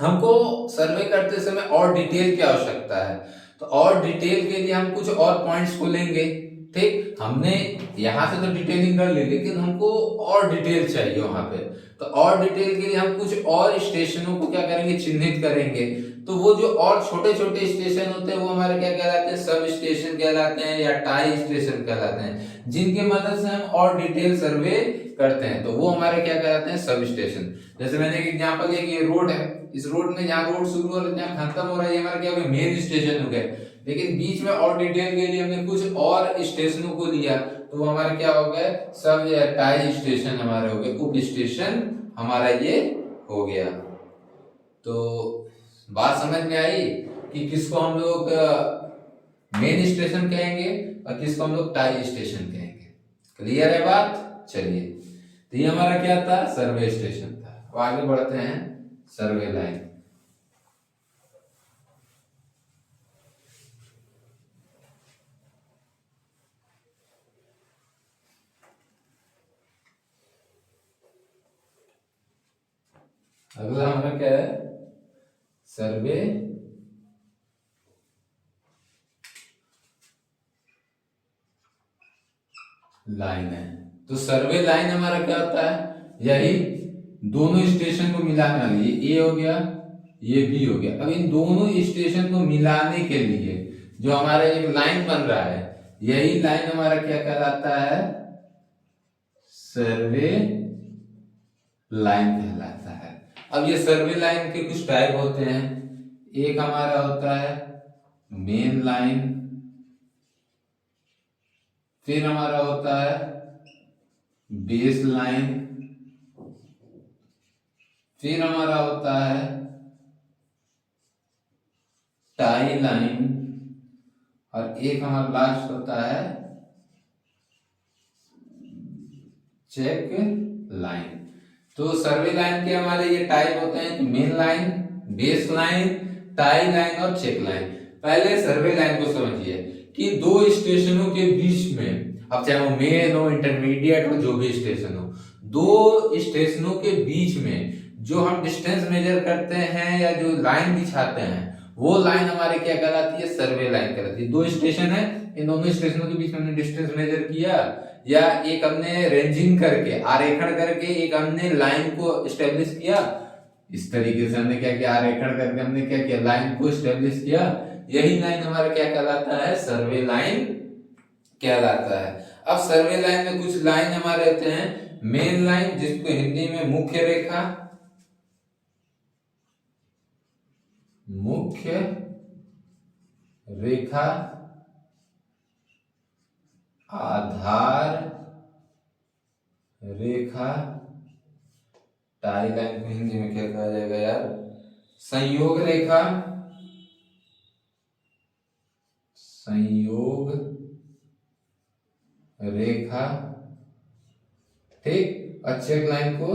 S1: हमको सर्वे करते समय और डिटेल की आवश्यकता है, तो और डिटेल के लिए हम कुछ और पॉइंट्स को लेंगे, ठीक। हमने यहां से तो डिटेलिंग कर ली, लेकिन हमको और डिटेल चाहिए वहां पे। तो और डिटेल के लिए हम कुछ और स्टेशनों को क्या करेंगे, चिन्हित करेंगे। तो वो जो और छोटे छोटे स्टेशन होते हैं वो हमारे क्या कहलाते हैं, सब स्टेशन कहलाते हैं या टाई स्टेशन कहलाते हैं, जिनके मदद से हम और डिटेल सर्वे करते हैं। तो वो हमारे क्या कहलाते हैं, सब स्टेशन। जैसे मैंने एक एग्जांपल दिया कि ये रोड है, इस रोड में जहाँ रोड शुरू हो रहा है जहाँ खत्म हो रहा है, ये हमारा क्या हो गया, मेन स्टेशन हो गया। लेकिन बीच में और डिटेल के लिए हमने कुछ और स्टेशनों को लिया, तो वो हमारा क्या हो गया, सब टाई स्टेशन हमारे हो गए, उप स्टेशन हमारा ये हो गया। तो बात समझ में आई कि किसको हम लोग मेन स्टेशन कहेंगे और किसको हम लोग टाई स्टेशन कहेंगे। क्लियर है बात। चलिए, तो ये हमारा क्या था, सर्वे स्टेशन था। अब आगे बढ़ते हैं, सर्वे लाइन। अगला हमारा क्या है, सर्वे लाइन है। तो सर्वे लाइन हमारा क्या होता है, यही दोनों स्टेशन को मिलाने वाली, ये ए हो गया, ये बी हो गया। अब इन दोनों स्टेशन को मिलाने के लिए जो हमारा एक लाइन बन रहा है, यही लाइन हमारा क्या कहलाता है, सर्वे लाइन कहलाता है। अब ये सर्वे लाइन के कुछ टाइप होते हैं। एक हमारा होता है मेन लाइन, फिर हमारा होता है बेस लाइन, फिर हमारा होता है टाई लाइन, और एक हमारा लास्ट होता है चेक लाइन। तो सर्वे लाइन के हमारे ये टाइप होते हैं, main line, base line, tie line और चेक लाइन। पहले सर्वे लाइन को समझिए कि दो स्टेशनों के बीच में, अब चाहे वो मेन हो, इंटरमीडिएट हो, जो भी स्टेशन हो, दो स्टेशनों के बीच में जो हम डिस्टेंस मेजर करते हैं या जो लाइन बिछाते हैं, वो लाइन हमारे क्या कहलाती है, सर्वे लाइन कहलाती है। दो स्टेशन है, इन दोनों स्टेशनों के बीच में हमने डिस्टेंस मेजर किया, या एक हमने रेंजिंग करके, आरेखण करके एक हमने लाइन को एस्टेब्लिश किया। इस तरीके से हमने क्या किया, आरेखण करके हमने क्या किया, लाइन को एस्टेब्लिश किया। यही लाइन हमारा क्या कहलाता है, सर्वे लाइन कहलाता है। अब सर्वे लाइन में कुछ लाइन हमारे रहते हैं मेन लाइन, जिसको हिंदी में मुख्य रेखा, मुख्य रेखा, आधार रेखा, टाई लाइन को हिंदी में क्या कहा जाएगा यार, संयोग रेखा, संयोग रेखा, ठीक। और चेक लाइन को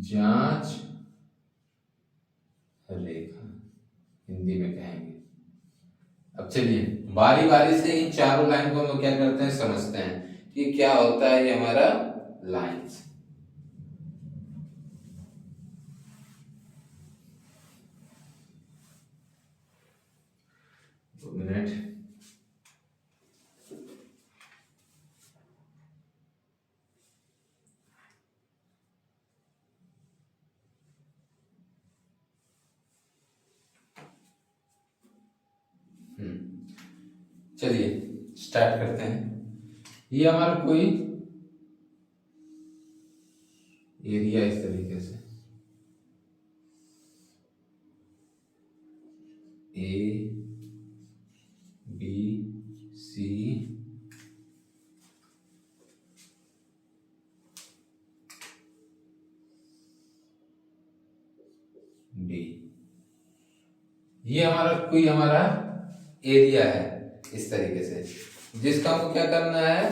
S1: जांच रेखा हिंदी में कहेंगे। अब चलिए बारी बारी से इन चारों लाइन को हम लोग क्या करते हैं, समझते हैं कि क्या होता है ये हमारा लाइंस। 2 मिनट। चलिए स्टार्ट करते हैं। ये हमारा कोई एरिया इस तरीके से ए बी सी डी, ये हमारा एरिया है इस तरीके से, जिसका हमको क्या करना है,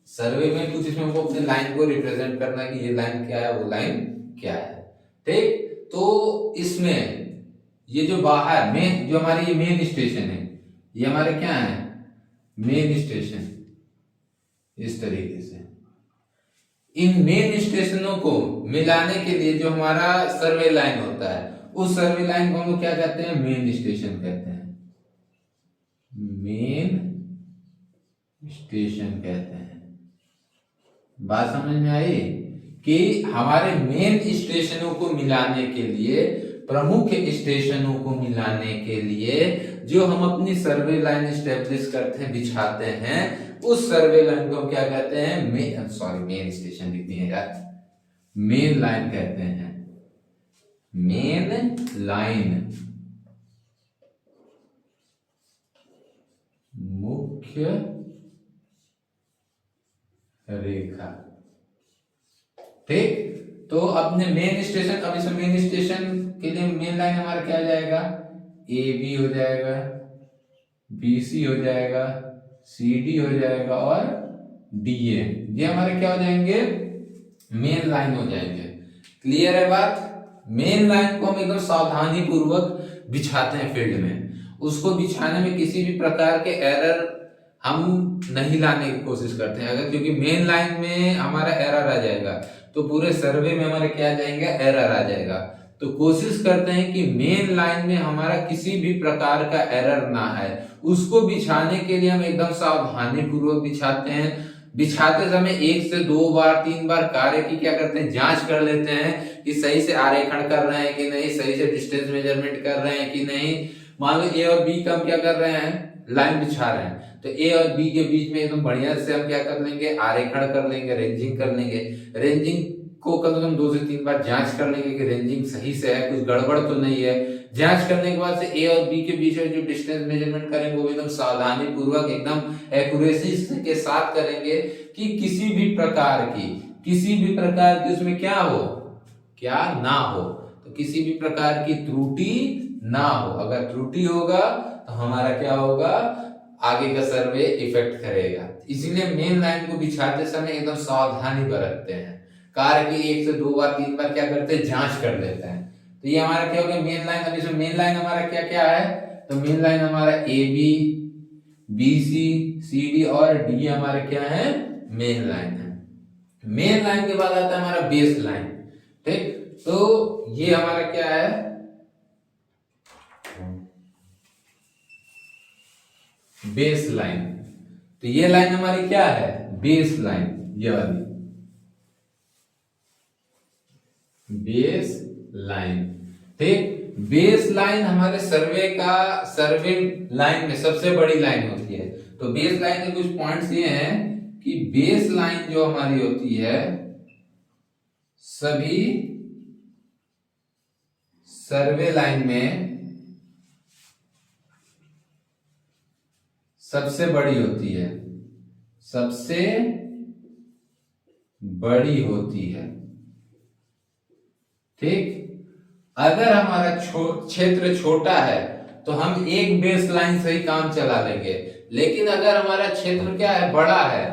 S1: सर्वे में कुछ इसमें हमको अपने लाइन को रिप्रेजेंट करना है कि ये लाइन क्या है, वो लाइन क्या है, ठीक। तो इसमें ये जो बाहर में जो हमारी ये मेन स्टेशन है, ये हमारे क्या है, मेन स्टेशन। इस तरीके से इन मेन स्टेशनों को मिलाने के लिए जो हमारा सर्वे लाइन होता है, उस सर्वे लाइन को हम क्या कहते हैं, मेन स्टेशन कहते हैं, मेन स्टेशन कहते हैं। बात समझ में आई कि हमारे मेन स्टेशनों को मिलाने के लिए, प्रमुख स्टेशनों को मिलाने के लिए जो हम अपनी सर्वे लाइन स्टेब्लिश करते हैं, बिछाते हैं, उस सर्वे लाइन को हम क्या कहते हैं, मेन स्टेशन लिखते हैं यार, मेन लाइन कहते हैं, मेन लाइन, मुख्य रेखा, ठीक। तो अपने मेन स्टेशन, अब इसमें मेन स्टेशन के लिए मेन लाइन हमारा क्या जाएगा, ए बी हो जाएगा, बी सी हो जाएगा, सी डी हो जाएगा और डी ए, ये हमारे क्या हो जाएंगे, मेन लाइन हो जाएंगे। क्लियर है बात। मेन लाइन को हम एकदम सावधानी पूर्वक बिछाते हैं फील्ड में, उसको बिछाने में किसी भी प्रकार के एरर हम नहीं लाने की कोशिश करते हैं, अगर क्योंकि मेन लाइन में हमारा एरर आ जाएगा तो पूरे सर्वे में हमारे क्या आ जाएंगे, एरर आ जाएगा। तो कोशिश करते हैं कि मेन लाइन में हमारा किसी भी प्रकार का एरर ना आए, उसको बिछाने के लिए हम एकदम सावधानी पूर्वक बिछाते हैं। बिछाते समय 1 से 2 बार 3 बार कार्य की क्या करते हैं, जांच कर लेते हैं कि सही से आरेखण कर रहे हैं कि नहीं, सही से डिस्टेंस मेजरमेंट कर रहे हैं कि नहीं। मान लो ए और बी का हम क्या कर रहे हैं, लाइन बिछा रहे हैं, तो ए और बी के बीच में एकदम बढ़िया से हम क्या कर लेंगे, आरेखण कर लेंगे, रेंजिंग कर लेंगे। रेंजिंग को कम से कम 2 से 3 बार जांच कर लेंगे कि रेंजिंग सही से है, कुछ गड़बड़ तो नहीं है। जांच करने के बाद से ए और बी के बीच में जो डिस्टेंस मेजरमेंट करेंगे वो एकदम सावधानी पूर्वक, एकदम एक्यूरेसी के साथ करेंगे कि किसी भी प्रकार की उसमें क्या हो, क्या ना हो, तो किसी भी प्रकार की त्रुटि ना हो। अगर त्रुटि होगा तो हमारा क्या होगा, आगे का सर्वे इफेक्ट करेगा। इसीलिए मेन लाइन को बिछाते समय एकदम सावधानी बरतते हैं, कार्य की 1 से 2 बार 3 बार क्या करते हैं, जांच कर लेते हैं। तो ये हमारा क्या हो गया, मेन लाइन। अब इसमें मेन लाइन हमारा क्या क्या है, तो मेन लाइन हमारा A B, B C, C D और डी हमारा क्या है, मेन लाइन है। मेन लाइन के बाद आता है हमारा बेस लाइन, ठीक। तो ये हमारा क्या है, बेस लाइन। तो ये लाइन हमारी क्या है, बेस लाइन, ये वाली बेस लाइन, ठीक। बेस लाइन हमारे सर्वे लाइन में सबसे बड़ी लाइन होती है। तो बेस लाइन के कुछ पॉइंट्स ये हैं कि बेस लाइन जो हमारी होती है सभी सर्वे लाइन में सबसे बड़ी होती है, सबसे बड़ी होती है। ठीक, अगर हमारा क्षेत्र छोटा है तो हम एक बेस लाइन से ही काम चला लेंगे, लेकिन अगर हमारा क्षेत्र क्या है, बड़ा है,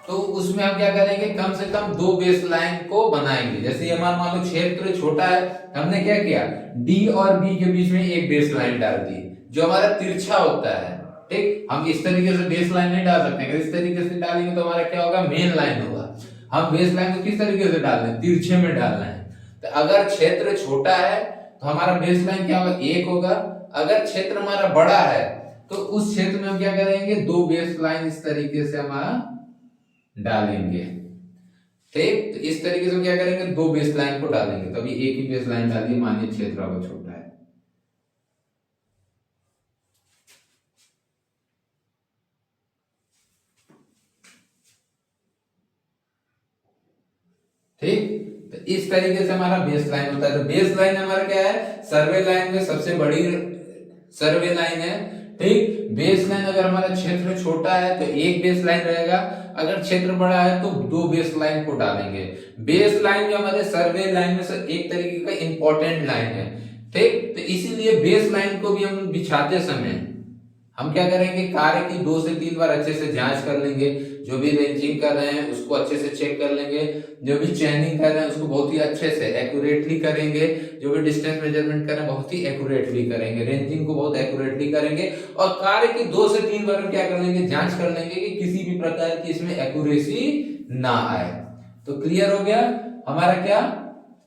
S1: तो उसमें हम क्या करेंगे, कम से कम दो बेस लाइन को बनाएंगे। जैसे हमारा मान लो क्षेत्र छोटा है, हमने क्या किया, डी और बी के बीच में एक बेस लाइन डाल दी जो हमारा तिरछा होता है। ठीक, हम इस तरीके से बेस लाइन नहीं डाल सकते, अगर इस तरीके से डालेंगे तो हमारा क्या होगा, मेन लाइन होगा। हम बेस लाइन को किस तरीके से डाल रहे हैं, तिरछे में डालना है। तो अगर क्षेत्र छोटा है तो हमारा बेस लाइन क्या होगा, एक होगा। अगर क्षेत्र हमारा बड़ा है तो उस क्षेत्र में हम क्या करेंगे, दो बेस लाइन इस तरीके से हमारा डालेंगे। ठीक, तो इस तरीके से हम क्या करेंगे, दो बेस लाइन को डालेंगे। तो अभी एक ही बेस लाइन डालिए, मानिए क्षेत्र आपका छोटा है। ठीक, तो इस तरीके से हमारा बेस लाइन होता है। तो बेस लाइन हमारा क्या है, सर्वे लाइन में सबसे बड़ी सर्वे लाइन है। ठीक, बेस लाइन अगर हमारा क्षेत्र छोटा है तो एक बेस लाइन रहेगा, अगर क्षेत्र बड़ा है तो दो बेस लाइन को डालेंगे। बेस लाइन जो हमारे सर्वे लाइन में से एक तरीके का इंपॉर्टेंट लाइन है। ठीक, तो इसीलिए बेस लाइन को भी हम बिछाते समय हम क्या करेंगे, कार्य की 2 से 3 बार अच्छे से जांच कर लेंगे। जो भी रेंजिंग कर रहे हैं उसको अच्छे से चेक कर लेंगे, जो भी चेनिंग कर रहे हैं उसको बहुत ही अच्छे से एक्यूरेटली करेंगे, जो भी डिस्टेंस मेजरमेंट कर रहे हैं बहुत ही एक्यूरेटली करेंगे, रेंजिंग को बहुत एक्यूरेटली करेंगे। और कार्य की 2 से 3 बार हम क्या कर लेंगे, जांच कर लेंगे कि किसी भी प्रकार की इसमें एक्यूरेसी ना आए। तो क्लियर हो गया हमारा क्या,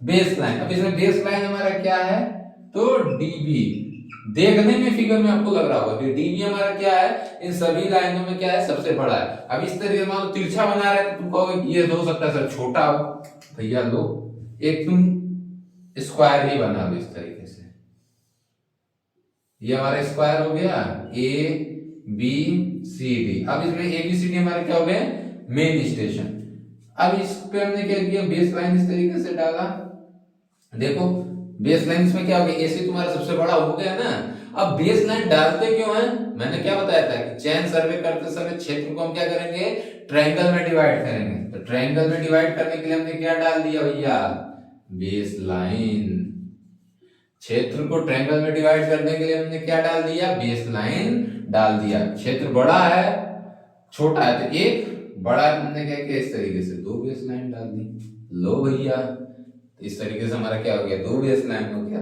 S1: बेस लाइन। अब इसमें बेस लाइन हमारा क्या है, तो डीबी। देखने में फिगर में आपको लग रहा होगा कि डीबी हमारा क्या है, इन सभी लाइनों में क्या है, सबसे बड़ा है। अब इस तरीके मान लो तिरछा बना रहे हैं तो तुम कहोगे कि ये हो सकता है सर छोटा हो, भैया लो एक तुम स्क्वायर ही बना लो इस तरीके से। ये हमारा स्क्वायर हो गया, ए बी सी डी। अब इसमें ए बी सी डी हमारे क्या हो गए, मेन स्टेशन। अब इस पे हमने क्या किया, बेस लाइन इस तरीके से डाला। देखो बेस लाइन इसमें क्या हो गया, ऐसे तुम्हारा सबसे बड़ा हो गया ना। अब बेस लाइन डालते क्यों है, मैंने क्या बताया था कि चैन सर्वे करते समय क्षेत्र को हम क्या करेंगे, ट्रायंगल में डिवाइड करेंगे। तो ट्रायंगल में डिवाइड करने के लिए हमने क्या डाल दिया भैया, बेस लाइन। क्षेत्र को ट्रायंगल में डिवाइड करने के लिए हमने क्या डाल दिया, बेस लाइन डाल दिया। क्षेत्र बड़ा है छोटा है तो एक, बड़ा है हमने क्या किया, इस तरीके से दो बेस लाइन डाल दी। लो भैया, इस तरीके से हमारा क्या हो गया, दो बेस लाइन हो गया।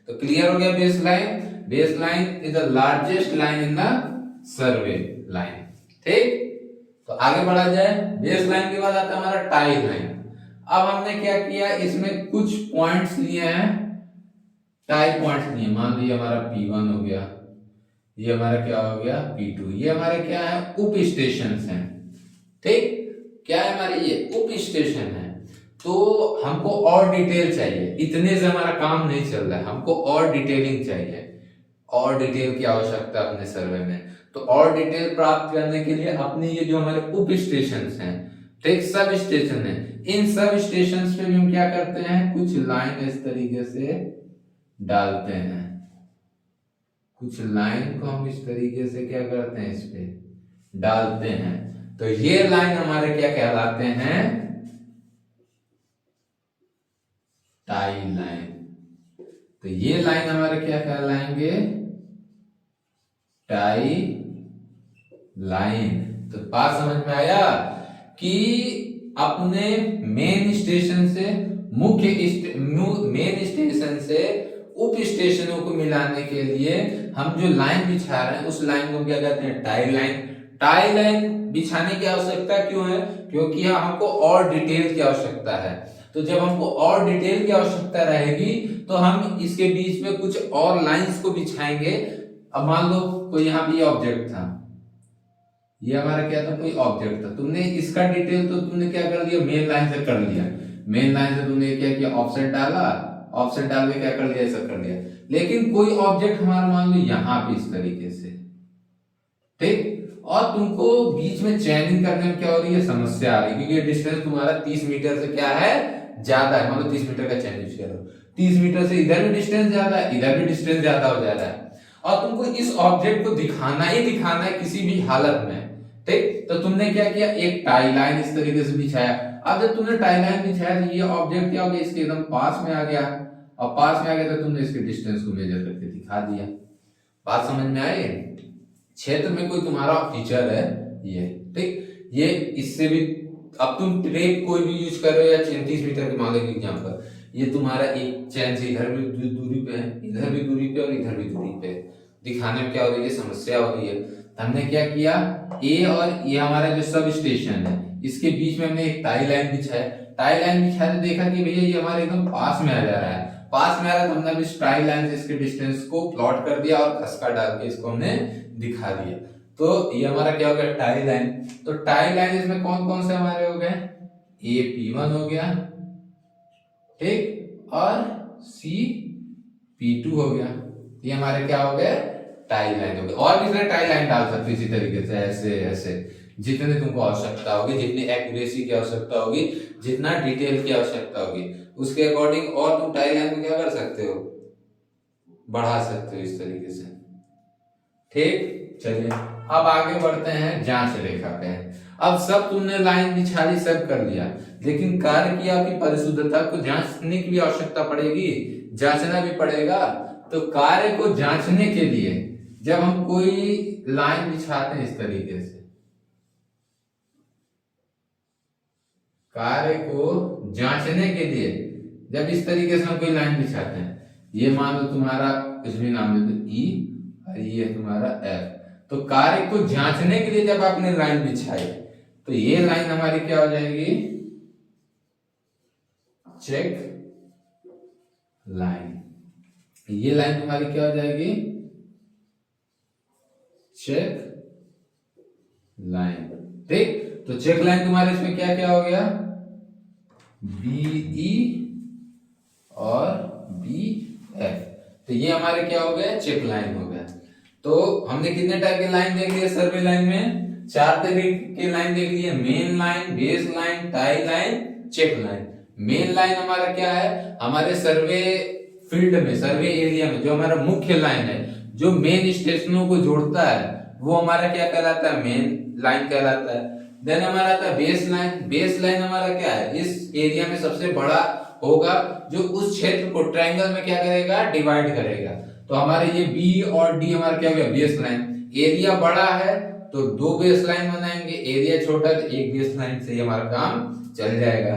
S1: तो क्लियर हो गया base line. Base line is the largest line in the survey line. ठीक, तो आगे बढ़ा जाए। बेस लाइन के बाद आता है हमारा टाई लाइन। अब हमने क्या किया, इसमें कुछ पॉइंट्स लिए हैं, टाई पॉइंट्स लिए। मान लीजिए हमारा P1 हो गया, ये हमारा क्या हो गया P2। ये हमारे क्या है, उप स्टेशन हैं। ठीक, क्या है हमारे, ये उप स्टेशन है। तो हमको और डिटेल चाहिए, इतने से हमारा काम नहीं चल रहा है, हमको और डिटेलिंग चाहिए, और डिटेल की आवश्यकता है अपने सर्वे में। तो और डिटेल प्राप्त करने के लिए अपने ये जो हमारे उप स्टेशन हैं, ठीक, सब स्टेशन है, इन सब स्टेशन पे भी हम क्या करते हैं, कुछ लाइन इस तरीके से डालते हैं। कुछ लाइन को हम इस तरीके से क्या करते हैं, इस पे डालते हैं। तो ये लाइन हमारे क्या कहलाते हैं, टाई लाइन। तो ये लाइन हमारे क्या कहलाएंगे, टाई लाइन। तो बात समझ में आया कि अपने मेन स्टेशन से मेन स्टेशन से उप स्टेशनों को मिलाने के लिए हम जो लाइन बिछा रहे हैं उस लाइन को क्या कहते हैं, टाई लाइन। टाई लाइन बिछाने की आवश्यकता क्यों है, क्योंकि हमको और डिटेल की आवश्यकता है। तो जब हमको और डिटेल की आवश्यकता रहेगी तो हम इसके बीच में कुछ और लाइंस को बिछाएंगे। अब मान लो कोई यहाँ पे ऑब्जेक्ट था, ये हमारा क्या था, कोई ऑब्जेक्ट था, तुमने इसका डिटेल तो तुमने क्या कर लिया, मेन लाइन से कर लिया। मेन लाइन से तुमने क्या किया, ऑफसेट डाला, ऑफसेट डाल के क्या कर लिया, ऐसा कर लिया। लेकिन कोई ऑब्जेक्ट हमारा मान लो यहाँ पे इस तरीके से, ठीक, और तुमको बीच में चयनिंग करने में क्या हो रही है, समस्या आ रही है, क्योंकि ये डिस्टेंस तुम्हारा 30 मीटर से क्या है, ज्यादा है। मतलब 30 मीटर का चैन यूज करो, 30 मीटर से इधर भी डिस्टेंस ज्यादा है, इधर भी डिस्टेंस ज्यादा हो जा रहा है, और तुमको इस ऑब्जेक्ट को दिखाना ही दिखाना है किसी भी हालत में। ठीक, तो तुमने क्या किया, एक टाई लाइन इस तरीके से बिछाया। अब जब तुमने टाई लाइन बिछाया तो ये ऑब्जेक्ट क्या हो गया, इसके एकदम पास में आ गया, और पास में आ गया तो तुमने इसके डिस्टेंस को मेजर करके दिखा दिया। बात समझ में आई? क्षेत्र में कोई तुम्हारा फीचर है ये, ठीक, ये इससे भी, अब तुम टेप कोई भी यूज कर रहे हो या 30 मीटर के मान लो एग्जांपल, ये तुम्हारा एक चैन से इधर भी दूरी पे है, इधर भी दूरी पे और इधर भी दूरी पे, दिखाने में क्या हो रही है, समस्या हो रही है। हमने क्या किया, ए और ये हमारा जो सब स्टेशन है इसके बीच में हमने एक टाई लाइन बिछाया। टाई लाइन बिछाया तो देखा कि भैया ये हमारे एकदम पास में आ जा रहा है, पास में आ रहा है, तो हमने इस टाई लाइन से इसके डिस्टेंस को प्लॉट कर दिया और खसका डाल के इसको हमने दिखा दिया। तो ये हमारा क्या हो गया, टाई लाइन। तो टाई लाइन इसमें कौन कौन से हमारे हो गए, ए P1 हो गया, ठीक, और सी P2 हो गया। ये हमारे क्या हो गए, टाई लाइन हो गए। और भी इसमें टाई लाइन डाल सकते इसी तरीके से, ऐसे ऐसे, जितने तुमको आवश्यकता होगी, जितनी एक्यूरेसी की आवश्यकता होगी, जितना डिटेल की आवश्यकता होगी, उसके अकॉर्डिंग और तुम टाई लाइन को क्या कर सकते हो, बढ़ा सकते हो इस तरीके से। ठीक, चलिए अब आगे बढ़ते हैं जांच रेखा पे। अब सब तुमने लाइन बिछाली, सब कर लिया, लेकिन कार्य की आपकी परिशुद्धता को जांचने की भी आवश्यकता पड़ेगी, जांचना भी पड़ेगा। तो कार्य को जांचने के लिए जब हम कोई लाइन बिछाते हैं इस तरीके से, कार्य को जांचने के लिए जब इस तरीके से हम कोई लाइन बिछाते हैं, ये मान लो तुम्हारा कुछ भी नाम दे दो ई और ये तुम्हारा एफ, तो कार्य को जांचने के लिए जब आपने लाइन बिछाई तो ये लाइन हमारी क्या हो जाएगी, चेक लाइन। ये लाइन तुम्हारी क्या हो जाएगी, चेक लाइन। ठीक, तो चेक लाइन तुम्हारे इसमें क्या क्या हो गया, BE और BF, तो ये हमारे क्या हो गया, चेक लाइन हो गया। तो हमने कितने टाइप के लाइन देख लिए सर्वे लाइन में, 4 तरीके के लाइन देख लिए, main line, base line, tie line, check line. Main line हमारा क्या है, हमारे सर्वे फील्ड में, सर्वे एरिया में जो हमारा मुख्य लाइन है, जो मेन स्टेशनों को जोड़ता है, वो हमारा क्या कहलाता है, मेन लाइन कहलाता है। देन हमारा आता है बेस लाइन। बेस लाइन हमारा क्या है, इस एरिया में सबसे बड़ा होगा, जो उस क्षेत्र को ट्रायंगल में क्या करेगा, डिवाइड करेगा। तो हमारे ये बी और डी हमारा क्या हो गया, बेस लाइन। एरिया बड़ा है तो 2 बेस लाइन बनाएंगे, एरिया छोटा तो 1 बेस लाइन से हमारा काम चल जाएगा।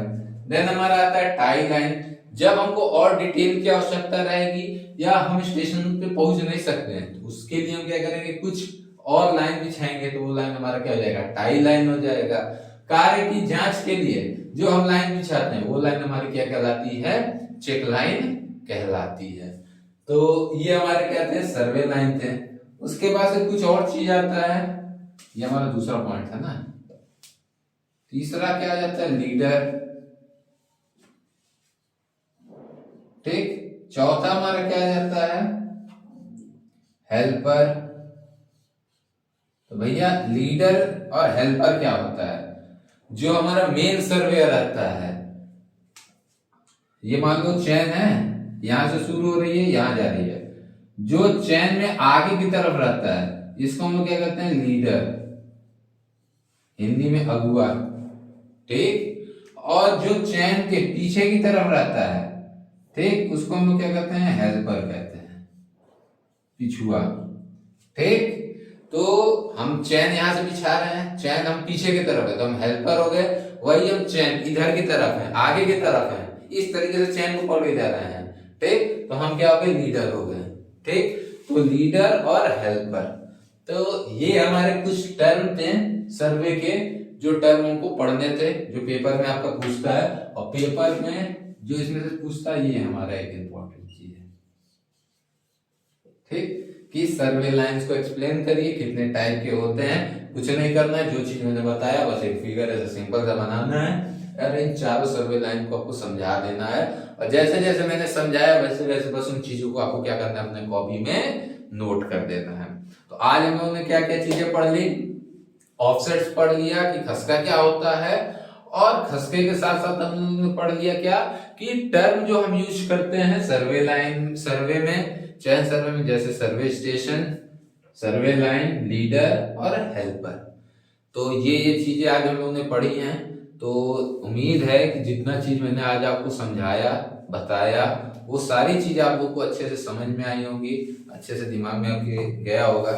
S1: देन हमारा आता है टाई लाइन। जब हमको और डिटेल की आवश्यकता रहेगी या हम स्टेशन पे पहुंच नहीं सकते हैं, तो उसके लिए हम क्या करेंगे, कुछ और लाइन बिछाएंगे, तो वो लाइन हमारा क्या हो जाएगा, टाई लाइन हो जाएगा। कार्य की जांच के लिए जो हम लाइन बिछाते हैं वो लाइन हमारी क्या कहलाती है, चेक लाइन कहलाती है। तो ये हमारे क्या थे, सर्वे लाइन थे। उसके बाद से कुछ और चीज आता है, ये हमारा दूसरा पॉइंट था ना। तीसरा क्या आ जाता है, लीडर। ठीक, चौथा हमारा क्या आ जाता है, हेल्पर। तो भैया लीडर और हेल्पर क्या होता है, जो हमारा मेन सर्वेयर रहता है, ये मान लो चैन है, यहां से शुरू हो रही है, यहां जा रही है, जो चैन में आगे की तरफ रहता है इसको हम लोग क्या कहते हैं, लीडर, हिंदी में अगुआ। ठीक, और जो चैन के पीछे की तरफ रहता है, ठीक, उसको हम लोग क्या कहते हैं, हेल्पर कहते हैं, पिछुआ। ठीक, तो हम चैन यहां से बिछा रहे हैं, चैन हम पीछे की तरफ है तो हम हेल्पर हो गए, वही हम चैन इधर की तरफ है, आगे की तरफ है, इस तरीके से चैन को पकड़े जा रहे हैं। ठीक, तो हम क्या हो गए, लीडर हो गए। ठीक, तो लीडर और हेल्पर, तो ये हमारे कुछ टर्म थे सर्वे के, जो टर्म हमको पढ़ने थे, जो पेपर में आपका पूछता है, और पेपर में जो इसमें से पूछता है, ये हमारा एक इंपॉर्टेंट चीज है। ठीक, कि सर्वे लाइंस को एक्सप्लेन करिए, कितने टाइप के होते हैं, कुछ नहीं करना है, जो चीज मैंने बताया बस एक फिगर ऐसे सिंपल सा बनाना है, और इन चारों सर्वे लाइन को आपको समझा देना है, और जैसे जैसे मैंने समझाया वैसे वैसे बस उन चीजों को आपको क्या करना है, अपने कॉपी में नोट कर देना है। तो आज हम लोगों ने क्या क्या चीजें पढ़ ली, ऑफसेट्स पढ़ लिया कि खसका क्या होता है, और खसके के साथ साथ हमने पढ़ लिया क्या कि टर्म जो हम यूज करते हैं सर्वे लाइन, सर्वे में, चयन सर्वे में, जैसे सर्वे स्टेशन, सर्वे लाइन, लीडर और हेल्पर। तो ये चीजें आज हम लोगों ने पढ़ी हैं। तो उम्मीद है कि जितना चीज मैंने आज आपको समझाया, बताया, वो सारी चीजें आप लोग को अच्छे से समझ में आई होंगी, अच्छे से दिमाग में आके गया होगा।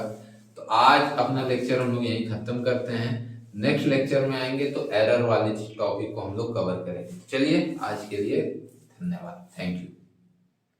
S1: तो आज अपना लेक्चर हम लोग यही खत्म करते हैं। नेक्स्ट लेक्चर में आएंगे तो एरर वाले टॉपिक को हम लोग कवर करेंगे। चलिए आज के लिए धन्यवाद, थैंक यू।